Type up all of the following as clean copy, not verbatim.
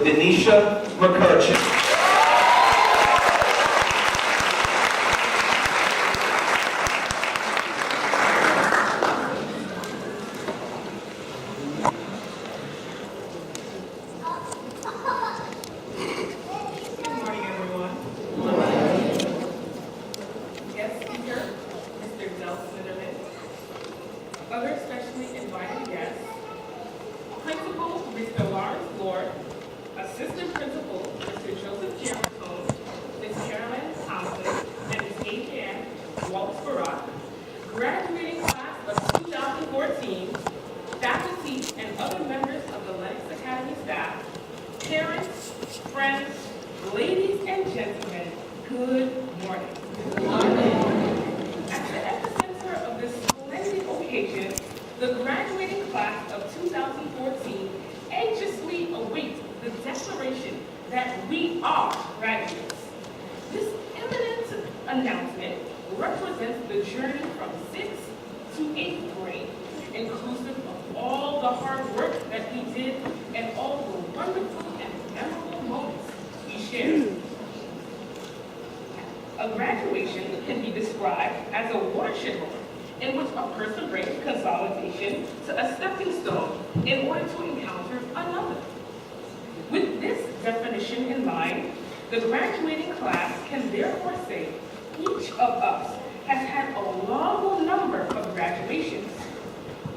Denisha McCurchin. Other specially invited guests, Principal Mr. Lawrence Lord, Assistant Principal Mr. Joseph Jerome, Ms. Carolyn Thompson, and Ms. Adrienne Waltz-Barat, graduating class of 2014, faculty and other members of the Lenox Academy staff, parents, friends, ladies and gentlemen, good morning. Good morning. At the epicenter of this splendid occasion, the graduating class of 2014 anxiously awaits the declaration that we are graduates. This eminent announcement represents the journey from 6th to 8th grade, inclusive of all the hard work that we did and all the wonderful and memorable moments we shared. A graduation can be described as a watershed moment in which a person brings consolidation to a stepping stone in order to encounter another. With this definition in mind, the graduating class can therefore say each of us has had a long number of graduations.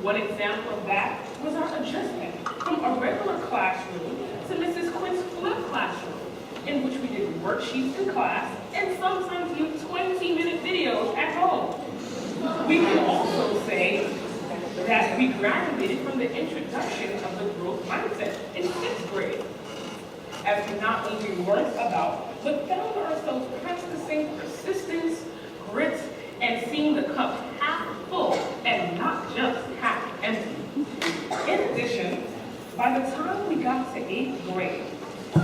One example of that was our adjustment from a regular classroom to Mrs. Quinn's flip classroom, in which we did worksheets in class and sometimes use 20-minute videos at home. We can also say that we graduated from the introduction of the growth mindset in 6th grade, as we not only learned about, but found ourselves practicing persistence, grit, and seeing the cup half full and not just half empty. In addition, by the time we got to 8th grade,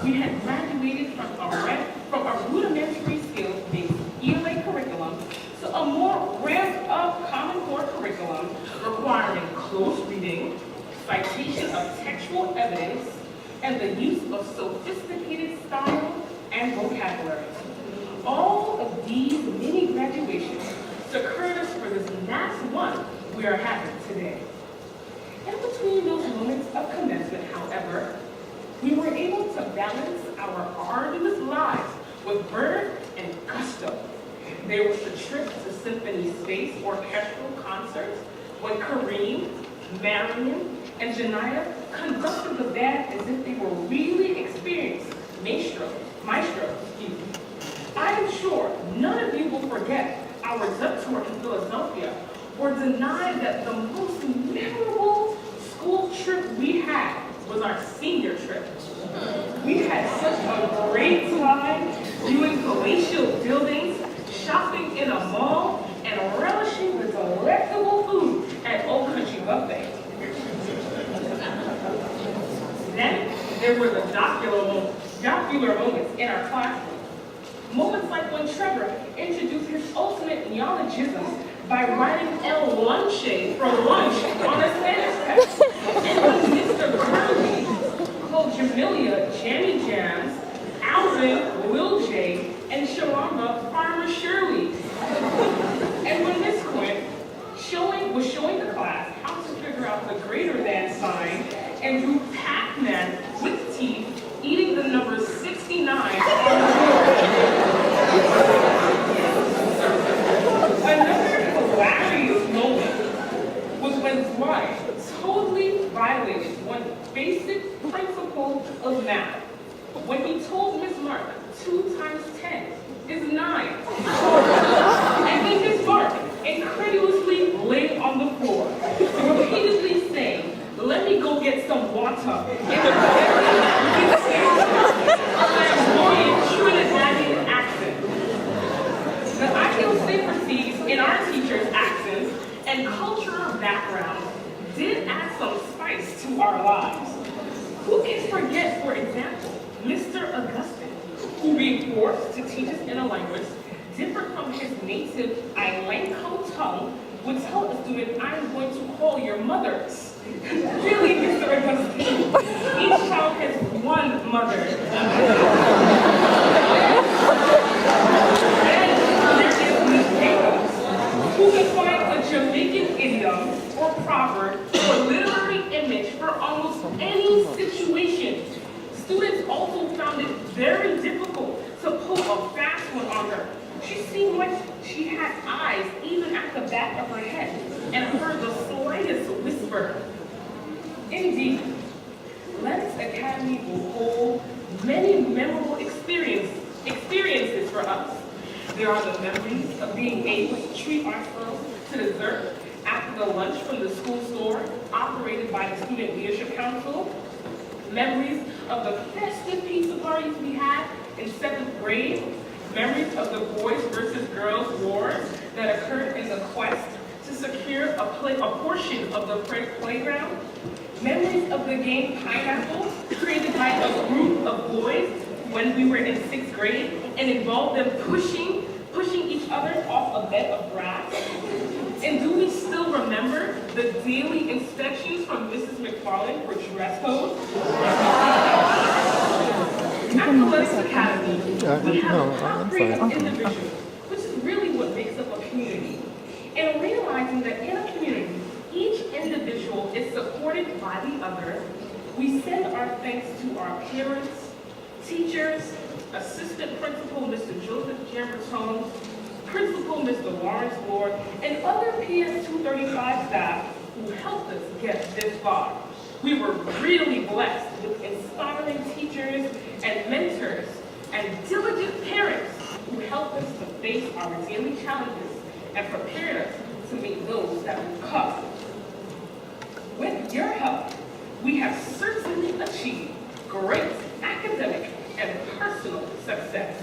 we had graduated from a rudimentary skills-based ELA curriculum to a more ramped-up Common Core curriculum requiring close reading, citation of textual evidence, and the use of sophisticated style and vocabulary. All of these mini graduations secured us for this last one we are having today. In between those moments of commencement, however, we were able to balance our arduous lives with verve and gusto. There was the trip to Symphony Space orchestral concerts when Kareem, Marion, and Janiyah conducted the band as if they were really experienced maestros. I am sure none of you will forget our Dutch tour in Philadelphia or deny that the most memorable school trip we had was our senior trip. We had such a great time viewing palatial buildings, shopping in a mall, and relishing the delectable food at Old Country Buffet. Then there were the jocular moments in our classroom. Moments like when Trevor introduced his ultimate neologism by writing El Lunche for lunch on a Spanish text. And when Mr. Gurley called Jamelia Jammy Jams, Alvin Lil J, and Sharamba Farmer Shirley. And when Miss Quinn was showing the class how to figure out the greater than sign and drew Pac-Man with teeth eating the number 69 on the board. Another hilarious moment was when Dwight totally violated one basic principle of math when he told Miss Mark 2 times 10 is 9. And then Miss Mark incredulously laid on the floor, repeatedly saying, "Let me go get some water," in a flamboyant Trinidadian accent. The idiosyncrasies in our teachers' accents and cultural backgrounds did add some spice to our lives. Who can forget, for example, Mr. Augustine, who being forced to teach us in a language different from his native Ilanco tongue, would tell a student, "I'm going to call your mothers." Really, Mr. Augustine, each child has one one mother. And there is Miss Jacobs, who can find a Jamaican idiom or proverb or literary image for almost any situation. Students also found it very difficult to pull a fast one on her. She seemed like she had eyes even at the back of her head and heard the slightest whisper. Indeed, Lenox Academy will hold many memorable experiences for us. There are the memories of being able to treat ourselves to dessert after the lunch from the school store operated by the Student Leadership Council, memories of the festive pizza parties we had in 7th grade, memories of the boys versus girls wars that occurred in the quest to secure a portion of the playground, memories of the game Pineapple, created by a group of boys when we were in 6th grade and involved them pushing each other off a bed of grass. And do we still remember the daily inspections from Mrs. McFarland for dress code? At the Lenox Academy, we have a top grade of individuals, which is really what makes up a community. And realizing that in a community, each individual is supported by the other, we send our thanks to our parents, teachers, Assistant Principal Mr. Joseph Jambertone, Principal Mr. Lawrence Lord, and other PS235 staff who helped us get this far. We were really blessed with inspiring teachers and mentors and diligent parents who helped us to face our daily challenges and prepared us to meet those that would come. With your help, we have certainly achieved great academic and personal success.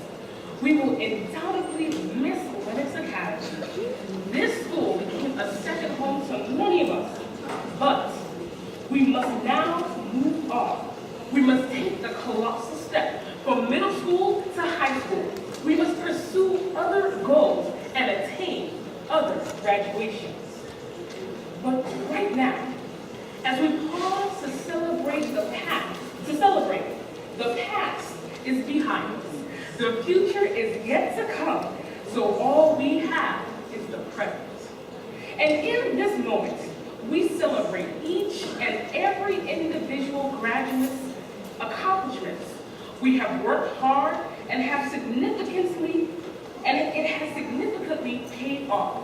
We will undoubtedly miss Lenox Academy. This school became a second home to many of us, but we must now move on. We must take the colossal step from middle school to high school. We must pursue other goals and attain other graduations. But right now, as we pause to celebrate the past is behind us. The future is yet to come, so all we have is the present. And in this moment, we celebrate each and every individual graduate's accomplishments. We have worked hard and it has significantly paid off.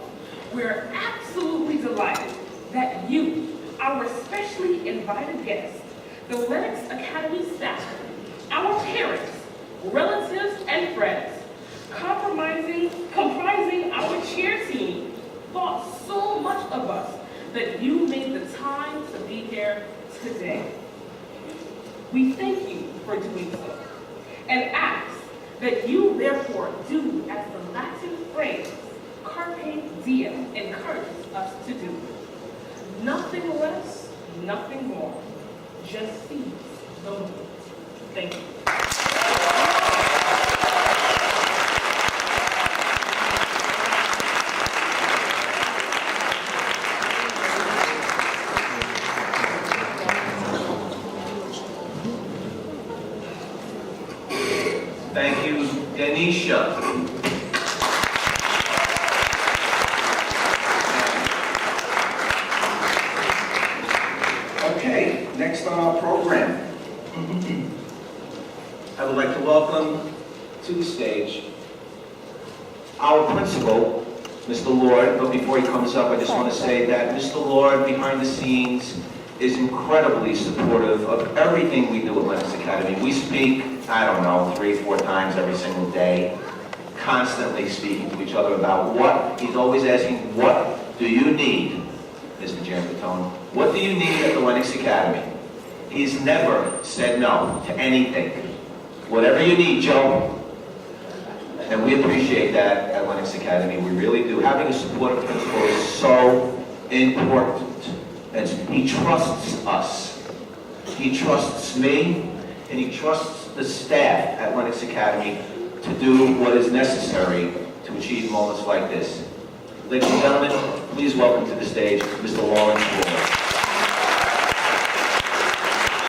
We're absolutely delighted that you, our specially invited guests, the Lenox Academy staff, our parents, relatives, and friends, comprising our cheer team, thought so much of us that you made the time to be here today. We thank you for doing so and ask that you therefore do as the Latin phrase carpe diem encourages us to do. Nothing less, nothing more. Just seize the moment. Thank you. Thank you, Denisha. Okay, next on our program, I would like to welcome to the stage our principal, Mr. Lord. But before he comes up, I just want to say that Mr. Lord, behind the scenes, is incredibly supportive of everything we do at Lenox Academy. We speak, I don't know, 3-4 times every single day, constantly speaking to each other about what, he's always asking, what do you need, Mr. Jambertone? What do you need at the Lenox Academy? He's never said no to anything. Whatever you need, Joe. And we appreciate that at Lenox Academy, we really do. Having a supportive principal is so important. And he trusts us. He trusts me, and he trusts the staff at Lenox Academy to do what is necessary to achieve moments like this. Ladies and gentlemen, please welcome to the stage Mr. Lawrence Lord.